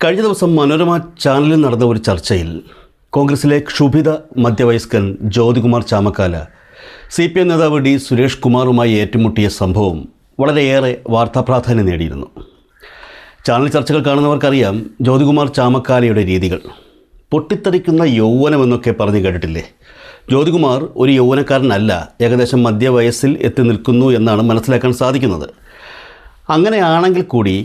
കഴിഞ്ഞ ദിവസം മനോരമ ചാനലിൽ നടന്ന ഒരു ചർച്ചയിൽ കോൺഗ്രസിലെ ക്ഷുഭിത മധ്യവയസ്കൻ ജ്യോതികുമാർ ചാമക്കാല CPM നേതാവ് ഡി സുരേഷ് കുമാറുമായി ഏറ്റുമുട്ടിയ സംഭവം വളരെയേറെ വാർത്താപ്രാധാന്യം നേടിയിരുന്നു. ചാനൽ ചർച്ചകൾ കാണുന്നവർക്കറിയാം ജ്യോതികുമാർ ചാമക്കാലയുടെ രീതികൾ. പൊട്ടിത്തെറിക്കുന്ന യൗവനമെന്നൊക്കെ പറഞ്ഞു കേട്ടിട്ടില്ലേ? ജ്യോതികുമാർ ഒരു യൗവനക്കാരനല്ല, ഏകദേശം മധ്യവയസ്സിൽ എത്തി നിൽക്കുന്നു എന്നാണ് മനസ്സിലാക്കാൻ സാധിക്കുന്നത്. അങ്ങനെയാണെങ്കിൽ കൂടി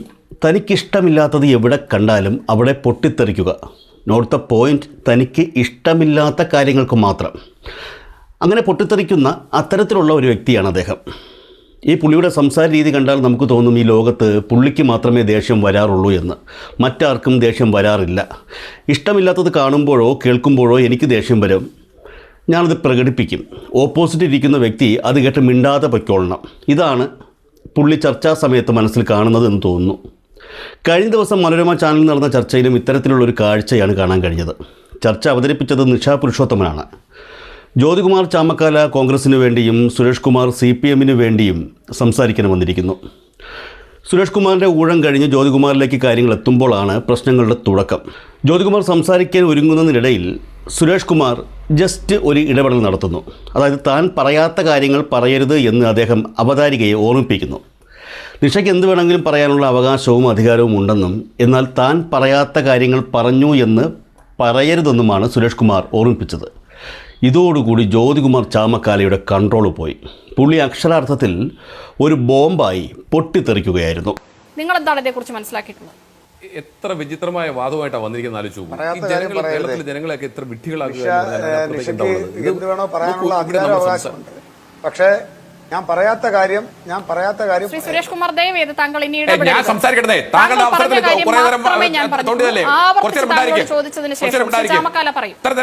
തനിക്കിഷ്ടമില്ലാത്തത് എവിടെ കണ്ടാലും അവിടെ പൊട്ടിത്തെറിക്കുക. നോട്ട് ദ പോയിൻറ്റ്, തനിക്ക് ഇഷ്ടമില്ലാത്ത കാര്യങ്ങൾക്ക് മാത്രം. അങ്ങനെ പൊട്ടിത്തെറിക്കുന്ന അത്തരത്തിലുള്ള ഒരു വ്യക്തിയാണ് അദ്ദേഹം. ഈ പുള്ളിയുടെ സംസാര രീതി കണ്ടാൽ നമുക്ക് തോന്നും ഈ ലോകത്ത് പുള്ളിക്ക് മാത്രമേ ദേഷ്യം വരാറുള്ളൂ എന്ന്. മറ്റാർക്കും ദേഷ്യം വരാറില്ല. ഇഷ്ടമില്ലാത്തത് കാണുമ്പോഴോ കേൾക്കുമ്പോഴോ എനിക്ക് ദേഷ്യം വരും, ഞാനത് പ്രകടിപ്പിക്കും. ഓപ്പോസിറ്റ് ഇരിക്കുന്ന വ്യക്തി അത് കേട്ട് മിണ്ടാതെ പൊയ്ക്കൊള്ളണം. ഇതാണ് പുള്ളി ചർച്ചാ സമയത്ത് മനസ്സിൽ കാണുന്നതെന്ന് തോന്നുന്നു. കഴിഞ്ഞ ദിവസം മനോരമ ചാനലിൽ നടന്ന ചർച്ചയിലും ഇത്തരത്തിലുള്ളൊരു കാഴ്ചയാണ് കാണാൻ കഴിഞ്ഞത്. ചർച്ച അവതരിപ്പിച്ചത് നിഷാ പുരുഷോത്തമനാണ്. ജ്യോതികുമാർ ചാമക്കാല കോൺഗ്രസിന് വേണ്ടിയും സുരേഷ് കുമാർ CPMന് വേണ്ടിയും സംസാരിക്കാൻ വന്നിരിക്കുന്നു. സുരേഷ് കുമാറിൻ്റെ ഊഴം കഴിഞ്ഞ് ജ്യോതികുമാറിലേക്ക് കാര്യങ്ങൾ എത്തുമ്പോഴാണ് പ്രശ്നങ്ങളുടെ തുടക്കം. ജ്യോതികുമാർ സംസാരിക്കാൻ ഒരുങ്ങുന്നതിനിടയിൽ സുരേഷ് കുമാർ ജസ്റ്റ് ഒരു ഇടപെടൽ നടത്തുന്നു. അതായത് താൻ പറയാത്ത കാര്യങ്ങൾ പറയരുത് എന്ന് അദ്ദേഹം അവതാരികയെ ഓർമ്മിപ്പിക്കുന്നു. നിഷയ്ക്ക് എന്ത് വേണമെങ്കിലും പറയാനുള്ള അവകാശവും അധികാരവും ഉണ്ടെന്നും എന്നാൽ താൻ പറയാത്ത കാര്യങ്ങൾ പറഞ്ഞു എന്ന് പറയരുതെന്നുമാണ് സുരേഷ് കുമാർ ഓർമ്മിപ്പിച്ചത്. ഇതോടുകൂടി ജ്യോതികുമാർ ചാമക്കാലയുടെ കൺട്രോൾ പോയി. പുള്ളി അക്ഷരാർത്ഥത്തിൽ ഒരു ബോംബായി പൊട്ടിത്തെറിക്കുകയായിരുന്നു. നിങ്ങൾ എന്താണ് ഇതേക്കുറിച്ച് മനസ്സിലാക്കിയിട്ടുള്ളത്? എത്ര വിചിത്രമായ വാദമായിട്ടാണ് വന്നിരിക്കുന്ന ആലോചിച്ചു. കേരളത്തിലെ ജനങ്ങളെയൊക്കെ എത്ര വിഡ്ഢികളാക്കുക. പക്ഷേ ഞാൻ പറയാത്ത കാര്യം ശ്രീ സുരേഷ് കുമാർ ദയവേത് താങ്കൾ ഇനി ഞാൻ സംസാരിക്കട്ടെ. താങ്കളുടെ അവസരത്തിൽ കുറെ നേരം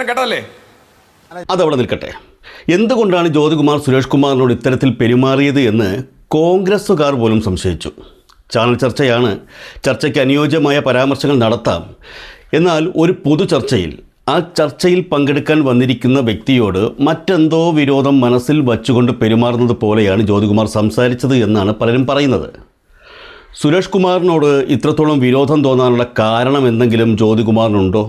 കേട്ടതല്ലേ? അതവിടെ നിൽക്കട്ടെ. എന്തുകൊണ്ടാണ് ജ്യോതികുമാർ സുരേഷ് കുമാറിനോട് ഇത്തരത്തിൽ പെരുമാറിയത് എന്ന് കോൺഗ്രസ്സുകാർ പോലും സംശയിച്ചു. ചാനൽ ചർച്ചയാണ്, ചർച്ചയ്ക്ക് അനുയോജ്യമായ പരാമർശങ്ങൾ നടത്താം. എന്നാൽ ഒരു പൊതു ചർച്ചയിൽ ആ ചർച്ചയിൽ പങ്കെടുക്കാൻ വന്നിരിക്കുന്ന വ്യക്തിയോട് മറ്റെന്തോ വിരോധം മനസ്സിൽ വച്ചുകൊണ്ട് പെരുമാറുന്നത് പോലെയാണ് ജ്യോതികുമാർ സംസാരിച്ചത് എന്നാണ് പലരും പറയുന്നത്. സുരേഷ് കുമാറിനോട് ഇത്രത്തോളം വിരോധം തോന്നാനുള്ള കാരണം എന്തെങ്കിലും ജ്യോതികുമാറിനുണ്ടോ?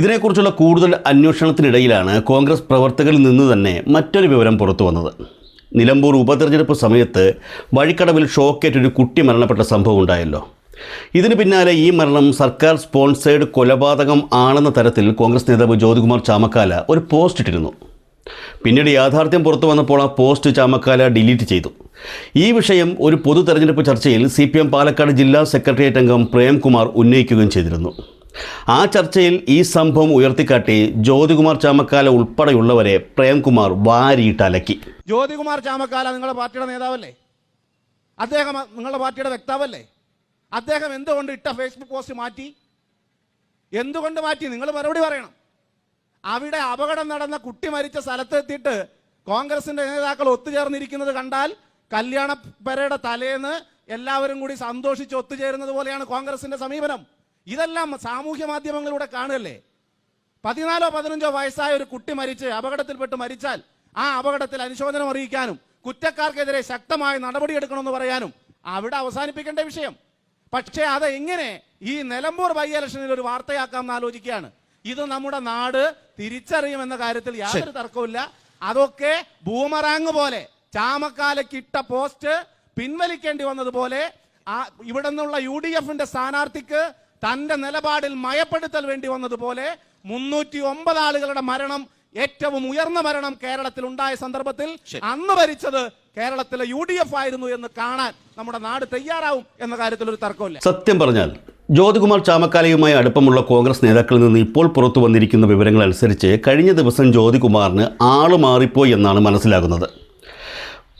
ഇതിനെക്കുറിച്ചുള്ള കൂടുതൽ അന്വേഷണത്തിനിടയിലാണ് കോൺഗ്രസ് പ്രവർത്തകരിൽ നിന്ന് തന്നെ മറ്റൊരു വിവരം പുറത്തു വന്നത്. നിലമ്പൂർ ഉപതെരഞ്ഞെടുപ്പ് സമയത്ത് വഴിക്കടവിൽ ഷോക്കേറ്റൊരു കുട്ടി മരണപ്പെട്ട സംഭവം ഉണ്ടായല്ലോ. ഇതിന് പിന്നാലെ ഈ മരണം സർക്കാർ സ്പോൺസേഡ് കൊലപാതകം ആണെന്ന തരത്തിൽ കോൺഗ്രസ് നേതാവ് ജ്യോതികുമാർ ചാമക്കാല ഒരു പോസ്റ്റ് ഇട്ടിരുന്നു. പിന്നീട് യാഥാർത്ഥ്യം പുറത്തു വന്നപ്പോൾ ആ പോസ്റ്റ് ചാമക്കാല ഡിലീറ്റ് ചെയ്തു. ഈ വിഷയം ഒരു പൊതു തെരഞ്ഞെടുപ്പ് ചർച്ചയിൽ CPM പാലക്കാട് ജില്ലാ സെക്രട്ടേറിയറ്റ് അംഗം പ്രേംകുമാർ ഉന്നയിക്കുകയും ചെയ്തിരുന്നു. ആ ചർച്ചയിൽ ഈ സംഭവം ഉയർത്തിക്കാട്ടി ജ്യോതികുമാർ ചാമക്കാല ഉൾപ്പെടെയുള്ളവരെ പ്രേംകുമാർ വാരിയിട്ട് അലക്കി. ജ്യോതികുമാർ ചാമക്കാല നിങ്ങളുടെ പാർട്ടിയുടെ നേതാവല്ലേ? അദ്ദേഹം നിങ്ങളുടെ പാർട്ടിയുടെ വക്താവല്ലേ? അദ്ദേഹം എന്തുകൊണ്ട് ഇട്ട ഫേസ്ബുക്ക് പോസ്റ്റ് മാറ്റി? എന്തുകൊണ്ട് മാറ്റി? നിങ്ങൾ മറുപടി പറയണം. അവിടെ അപകടം നടന്ന കുട്ടി മരിച്ച സ്ഥലത്തെത്തിയിട്ട് കോൺഗ്രസിന്റെ നേതാക്കൾ ഒത്തുചേർന്നിരിക്കുന്നത് കണ്ടാൽ കല്യാണ പരയുടെ തലേന്ന് എല്ലാവരും കൂടി സന്തോഷിച്ച് ഒത്തുചേരുന്നത് പോലെയാണ് കോൺഗ്രസിന്റെ സമീപനം. ഇതെല്ലാം സാമൂഹ്യ മാധ്യമങ്ങളിലൂടെ കാണുകയല്ലേ? 14 or 15 വയസ്സായ ഒരു കുട്ടി മരിച്ച് അപകടത്തിൽപ്പെട്ട് മരിച്ചാൽ ആ അപകടത്തിൽ അനുശോചനം അറിയിക്കാനും കുറ്റക്കാർക്കെതിരെ ശക്തമായ നടപടിയെടുക്കണമെന്ന് പറയാനും അവിടെ അവസാനിപ്പിക്കേണ്ട വിഷയം. പക്ഷേ അത് എങ്ങനെ ഈ നിലമ്പൂർ ബൈ ഇലക്ഷനിൽ ഒരു വാർത്തയാക്കാമെന്ന് ആലോചിക്കുകയാണ്. ഇത് നമ്മുടെ നാട് തിരിച്ചറിയുമെന്ന കാര്യത്തിൽ യാതൊരു തർക്കവുമില്ല. അതൊക്കെ ബൂമറാങ് പോലെ ചാമക്കാലക്കിട്ട പോസ്റ്റ് പിൻവലിക്കേണ്ടി വന്നതുപോലെ ഇവിടെ നിന്നുള്ള UDFന്റെ സ്ഥാനാർത്ഥിക്ക് തന്റെ നിലപാടിൽ മയപ്പെടുത്തൽ വേണ്ടി വന്നതുപോലെ 309 ആളുകളുടെ മരണം, ഏറ്റവും ഉയർന്ന മരണം കേരളത്തിൽ ഉണ്ടായ സന്ദർഭത്തിൽ അന്ന് ഭരിച്ചത് കേരളത്തിലെ UDF ആയിരുന്നു എന്ന് കാണാൻ നമ്മുടെ നാട് തയ്യാറാവും എന്ന കാര്യത്തിൽ ഒരു തർക്കമില്ല. സത്യം പറഞ്ഞാൽ ജ്യോതികുമാർ ചാമക്കാലയുമായി അടുപ്പമുള്ള കോൺഗ്രസ് നേതാക്കളിൽ നിന്ന് ഇപ്പോൾ പുറത്തു വന്നിരിക്കുന്ന വിവരങ്ങൾ അനുസരിച്ച് കഴിഞ്ഞ ദിവസം ജ്യോതികുമാറിന് ആള് മാറിപ്പോയി എന്നാണ് മനസ്സിലാകുന്നത്.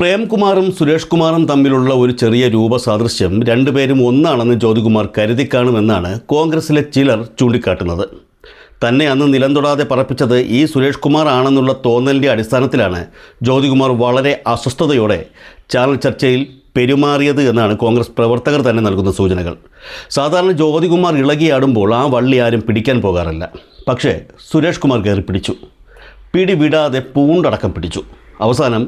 പ്രേംകുമാറും സുരേഷ് കുമാറും തമ്മിലുള്ള ഒരു ചെറിയ രൂപസാദൃശ്യം രണ്ടുപേരും ഒന്നാണെന്ന് ജ്യോതികുമാർ കരുതി കാണുമെന്നാണ് കോൺഗ്രസിലെ ചിലർ ചൂണ്ടിക്കാട്ടുന്നത്. തന്നെ അന്ന് നിലം തൊടാതെ പറപ്പിച്ചത് ഈ സുരേഷ് കുമാർ ആണെന്നുള്ള തോന്നലിൻ്റെ അടിസ്ഥാനത്തിലാണ് ജ്യോതികുമാർ വളരെ അസ്വസ്ഥതയോടെ ചാനൽ ചർച്ചയിൽ പെരുമാറിയത് എന്നാണ് കോൺഗ്രസ് പ്രവർത്തകർ തന്നെ നൽകുന്ന സൂചനകൾ. സാധാരണ ജ്യോതികുമാർ ഇളകിയാടുമ്പോൾ ആ വള്ളി ആരും പിടിക്കാൻ പോകാറില്ല. പക്ഷേ സുരേഷ് കുമാർ കയറി പിടിച്ചു. പിടി വിടാതെ പൂണ്ടടക്കം പിടിച്ചു. അവസാനം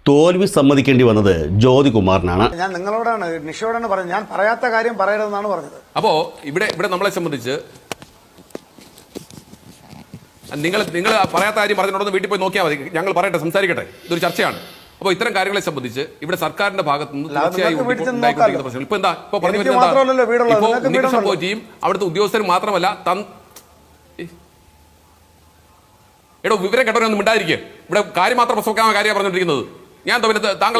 തോൽവി സമ്മതിക്കേണ്ടി വന്നത് ജ്യോതികുമാറിനാണ്. ഞാൻ നിങ്ങളോടാണ് നിഷയോടാണ് പറഞ്ഞത്, ഞാൻ പറയാത്ത കാര്യം പറയരുതെന്നാണ് പറഞ്ഞത്. അപ്പോ ഇവിടെ നമ്മളെ സംബന്ധിച്ച് നിങ്ങൾ പറയാത്ത കാര്യം പറഞ്ഞിട്ടുണ്ടെന്ന് വീട്ടിൽ പോയി നോക്കിയാൽ മതി. ഞങ്ങൾ പറയട്ടെ, സംസാരിക്കട്ടെ, ഇതൊരു ചർച്ചയാണ്. അപ്പോൾ ഇത്തരം കാര്യങ്ങളെ സംബന്ധിച്ച് ഇവിടെ സർക്കാരിന്റെ ഭാഗത്ത് നിന്ന് തീർച്ചയായും ഉണ്ടായിക്കൊണ്ടിരിക്കുന്ന പ്രശ്നം ഇപ്പൊ എന്താ ഇപ്പൊ പറഞ്ഞു വരുന്നത് നിമിഷം പോറ്റിയും അവിടുത്തെ ഉദ്യോഗസ്ഥരും മാത്രമല്ല എടോ വിവരം കേട്ടവരൊന്നും മിണ്ടായിരിക്കും. ഇവിടെ കാര്യം മാത്രം പ്രസവക്കാൻ കാര്യം പറഞ്ഞുകൊണ്ടിരിക്കുന്നത്. ഞാൻ താങ്കൾ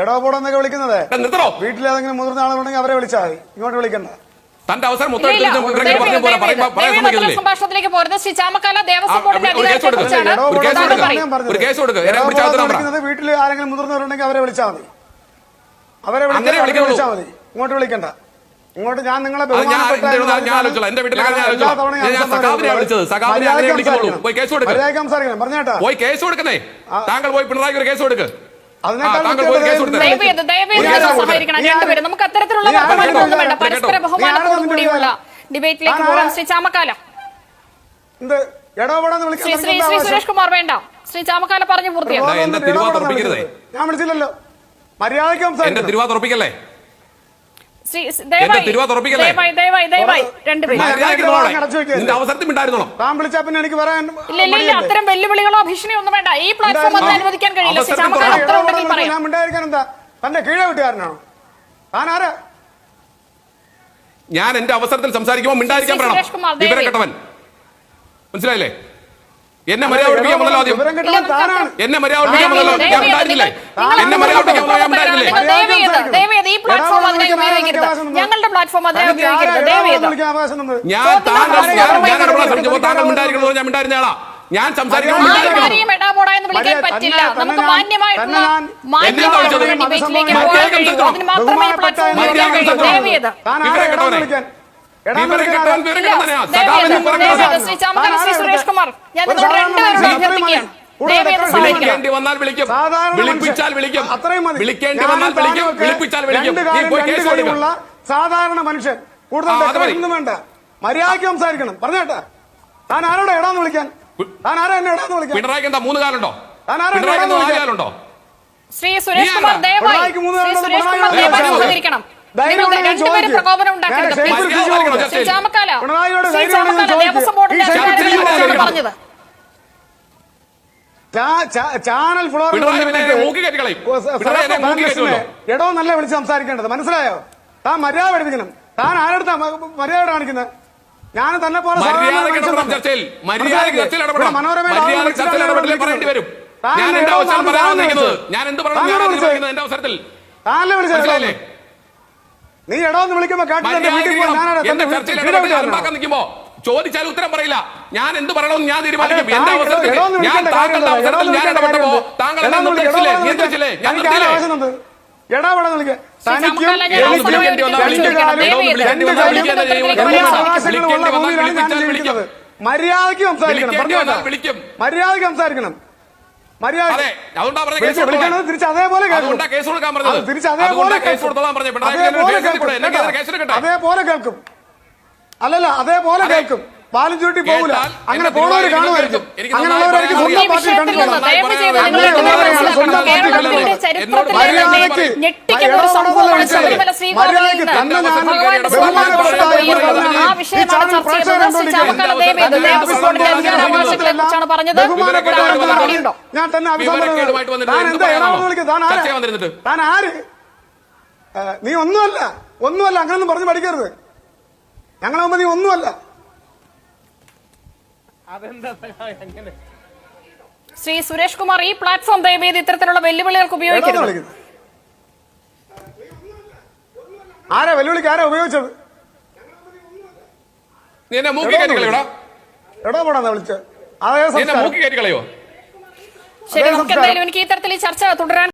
എടോപോടെന്നൊക്കെ വിളിക്കുന്നത് വീട്ടിലേതെങ്കിലും മുതിർന്ന ആളുകളുണ്ടെങ്കിൽ അവരെ വിളിച്ചാൽ മതി, ഇങ്ങോട്ട് വിളിക്കണ്ട. തന്റെ അവസരം സംഭാഷണത്തിലേക്ക് പോരുന്നത് ശ്രീ ചാമക്കാല ദേവസ്വം ബോർഡിന്റെ വീട്ടിൽ ആരെങ്കിലും മുതിർന്നവരുണ്ടെങ്കിൽ അവരെ വിളിച്ചാൽ മതി, അവരെ വിളിച്ചാൽ മതി, ഇങ്ങോട്ട് വിളിക്കണ്ട. ഇങ്ങോട്ട് ഞാൻ നിങ്ങളെ പറഞ്ഞേട്ടാ പോയി കേസ് കൊടുക്കുന്നേ. താങ്കൾ പോയി പിണറായി ഒരു കേസ് കൊടുക്ക്. നമുക്ക് അത്തരത്തിലുള്ള പരസ്പര ബഹുമാനത്തോടു കൂടിയുള്ള ഡിബേറ്റിലേക്ക് പോകാം. ശ്രീ ചാമക്കാല, ശ്രീ സുരേഷ് കുമാർ വേണ്ട, ശ്രീ ചാമക്കാല പറഞ്ഞു പൂർത്തിയാക്കാം. ഞാൻ വിളിച്ചില്ലല്ലോ, മര്യാദയ്ക്ക് സംസാരിക്കണം. തിരുവാതുറപ്പിക്കല്ലേ താൻ വിളിച്ചാ പിന്നെ എനിക്ക് പറയാൻ അത്തരം വെല്ലുവിളികളോ ഭീഷണിയോ ഒന്നും വേണ്ട. ഈ പ്ലാറ്റ്ഫോം അത് അനുവദിക്കാൻ കഴിയില്ല. ഞാൻ മിണ്ടായിരിക്കാൻ എന്താ തന്റെ കീഴെ വീട്ടുകാരനാണോ? താൻ ആരാ? ഞാൻ എന്റെ അവസരത്തിൽ സംസാരിക്കുമ്പോൾ മിണ്ടായിരിക്കാൻ പറയണം. വിവരം കെട്ടവൻ, മനസ്സിലായില്ലേ? എന്നെ മര്യാദ പഠിപ്പിക്കാൻ വന്നല്ലോ ആദ്യം. എന്നെ മര്യാദ പഠിപ്പിക്കാൻ വന്നല്ലോ. ഞാൻ ഉണ്ടായിരുന്നില്ലേ? എന്നെ മര്യാദ പഠിപ്പിക്കാൻ വന്നല്ലോ. ഞാൻ ഉണ്ടായിരുന്നില്ലേ? ഞങ്ങളുടെ പ്ലാറ്റ്ഫോം താങ്കൾ ഉണ്ടായിരിക്കുന്നത് ഞാൻ ഉണ്ടായിരുന്ന ആളാ. ഞാൻ സംസാരിക്കുമ്പോൾ വിളിക്കാൻ പറ്റില്ല. നമുക്ക് മാന്യമായിട്ടുള്ള സുരേഷ് കുമാർ, ഞാൻ വിളിക്കേണ്ടി വന്നാൽ വിളിക്കും, വിളിപ്പിച്ചാൽ വിളിക്കും, വിളിക്കേണ്ടി വന്നാൽ വിളിക്കും, വിളിപ്പിച്ചാൽ വിളിക്കും. സാധാരണ മനുഷ്യൻ കൂടുതൽ വേണ്ട, മര്യാദയ്ക്ക് സംസാരിക്കണം. പറഞ്ഞേട്ടാ, താൻ ആരോടെ എടാന്ന് വിളിക്കാൻ? താൻ ആരാ എന്നെ എടാന്ന് വിളിക്കാൻ? പിണറായിക്ക് എന്താ 3 കാലുണ്ടോ? താൻ ആരാ 4 കാലുണ്ടോ? ശ്രീ സുരേഷ് കുമാർ ദയവായി പ്രതികരിക്കണം. രണ്ടുപേരും പ്രകോപനം ഉണ്ടാക്കരുത്. ദേവസ്വം ബോർഡിന്റെ പറഞ്ഞത് ചാനൽ ഫ്ലോറിൽ എടോ നല്ല വിളിച്ച് സംസാരിക്കേണ്ടത്, മനസ്സിലായോ? താൻ മര്യാദ പഠിപ്പിക്കണം. താൻ ആരെടുത്താ മര്യാദ കാണിക്കുന്നത്? ഞാൻ തന്നെ പോലെ നീ എടോന്ന് വിളിക്കുമ്പോ ചോദിച്ചാൽ ഉത്തരം പറയില്ല. ഞാൻ എന്ത് പറയണമെന്ന് ഞാൻ തീരുമാനിക്കും. എന്റെ അവസരത്തിൽ ഞാൻ താങ്കളുടെ അവസരത്തിൽ ഞാൻ ഇടപെട്ടപ്പോ താങ്കൾ എന്നെ നിർദ്ദേശിച്ചില്ലേ? നിയന്ത്രിച്ചില്ലേ? ഞാൻ നിർത്തിയില്ലേ? മര്യാദയ്ക്ക് സംസാരിക്കണം. മര്യാദയ്ക്ക് സംസാരിക്കണം. മര്യാദ തിരിച്ച് അതേപോലെ അതേപോലെ കേൾക്കും. അല്ലല്ല, അതേപോലെ കേൾക്കും. പാലും ചൂട്ടി പോകില്ല. അങ്ങനെ പോകുന്നവര് കാണുമായിരിക്കും. അങ്ങനെയുള്ളവരായിരിക്കും സ്വന്തം പാർട്ടി കണ്ടിട്ടുള്ളത്. ഞാൻ തന്നെ താൻ ആര്? നീ ഒന്നുമല്ല, ഒന്നുമല്ല. അങ്ങനൊന്നും പറഞ്ഞു പഠിക്കരുത്. ഞങ്ങളാകുമ്പോ നീ ഒന്നുമല്ല. ശ്രീ സുരേഷ് കുമാർ, ഈ പ്ലാറ്റ്ഫോം ദയവേത് ഇത്തരത്തിലുള്ള വെല്ലുവിളികൾക്ക് ഉപയോഗിക്കരുത്. ആരാ വെല്ലുവിളിക്ക്? ആരാ ഉപയോഗിച്ചത്? എടോ പോടാ വിളിച്ചത്. ശരി, നമുക്ക് എന്തായാലും എനിക്ക് ഈ തരത്തിൽ ഈ ചർച്ച തുടരാൻ